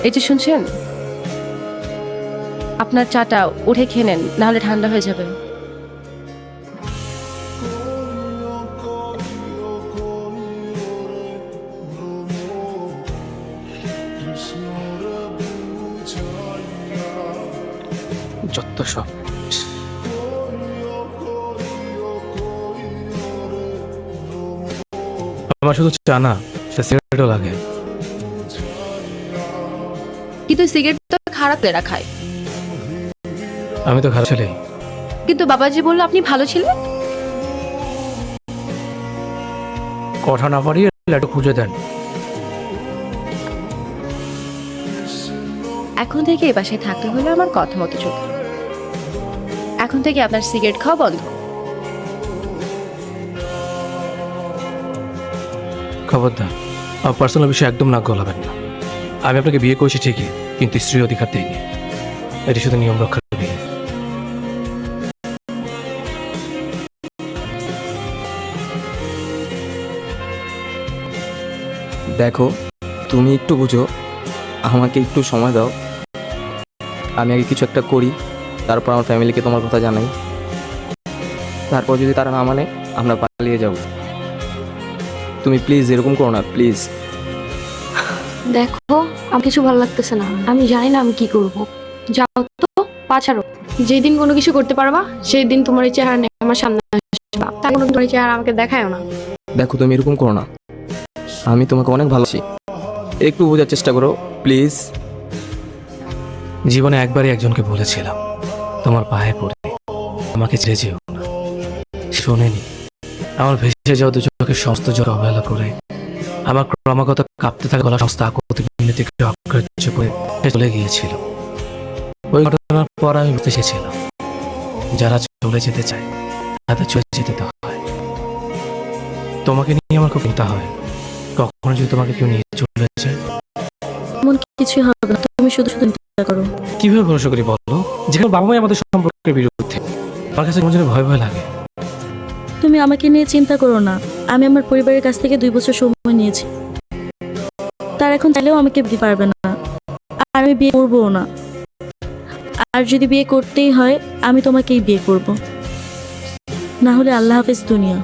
এই যে শুনছেন, আপনার চাটা উঠে খেয়ে নেন, নাহলে ঠান্ডা হয়ে যাবে। যত সব। আমার শুধু চা না, সিগারেটও লাগে। কিন্তু সিগারেট তো খারাপ এরা খায়। আমি তো খারাপ ছেলে। কিন্তু বাবাজি বললো আপনি ভালো ছিলেন। কথা না পারিয়ে একটু খুঁজে দেন। এখন থেকে এই বাসায় থাকতে হলে আমার কথা মতো চলবে। এখন থেকে আপনার সিগারেট খাওয়া বন্ধ। খবরদার, আমার পার্সোনাল বিষয়ে একদম নাক গলাবেন না। আমি আপনাকে বিয়ে করেছি ঠিকই, কিন্তু স্ত্রীর অধিকার দেইনি। এটি শুধু নিয়ম রক্ষার বিয়ে। দেখো, তুমি একটু বুঝো, আমাকে একটু সময় দাও। আমি আগে কিছু একটা করি, তারপর আমার ফ্যামিলিকে তোমার কথা জানাই। তারপর যদি তারা না মানে, আমরা পালিয়ে যাব। তুমি প্লিজ এরকম করো না, প্লিজ। দেখো, আমার কিছু ভালো লাগতেছে না। আমি জানি না আমি কি করব। যাও তো, পাছাড়ো। যেদিন কোনো কিছু করতে পারবা সেই দিন তোমার এই চেহারা নিয়ে আমার সামনে আসবা। তাই কোনো তোমার এই চেহারা আমাকে দেখায়ও না। দেখো, তুমি এরকম করো না। আমি তোমাকে অনেক ভালোবাসি, একটু বোঝার চেষ্টা করো প্লিজ। জীবনে একবারই একজনকে বলেছিলাম, তোমার পায়ে পড়ে আমাকে ছেড়ে যেও না। শোনেনি। আমার ভেসে যাওয়া দু চোখের সমস্ত জল অবহেলা করে, আমার ক্রমাগত কাঁপতে থাকা গলা সমস্ত আকুতি মিনতিকে অগ্রাহ্য করে সে চলে গিয়েছিল। ওই ঘটনার পর আমি বুঝতে চেয়েছিলাম, যারা চলে যেতে চায় তাদের চলে যেতে তো হয়। তোমাকে নিয়ে আমার খুব চিন্তা হয়, কখনো যদি তোমাকে কেউ নিয়ে চলে যায়। এমন কিছুই হবে না, তুমি শুধু শুধু চিন্তা করো। কিভাবে ভরসা করি বলো, যেখানে বাবা মাই আমাদের সম্পর্কের বিরুদ্ধে? আমার কাছে কেমন যেন ভয় ভয় লাগে। তুমি আমাকে নিয়ে চিন্তা করো না। আমি আমার পরিবারের কাছ থেকে 2 বছর সময় নিয়েছি। তার এখন চাইলেও আমাকে দিতে পারবে না। আর আমি বিয়ে করবো না। আর যদি বিয়ে করতেই হয়, আমি তোমাকেই বিয়ে করব। না হলে আল্লাহ হাফেজ দুনিয়া।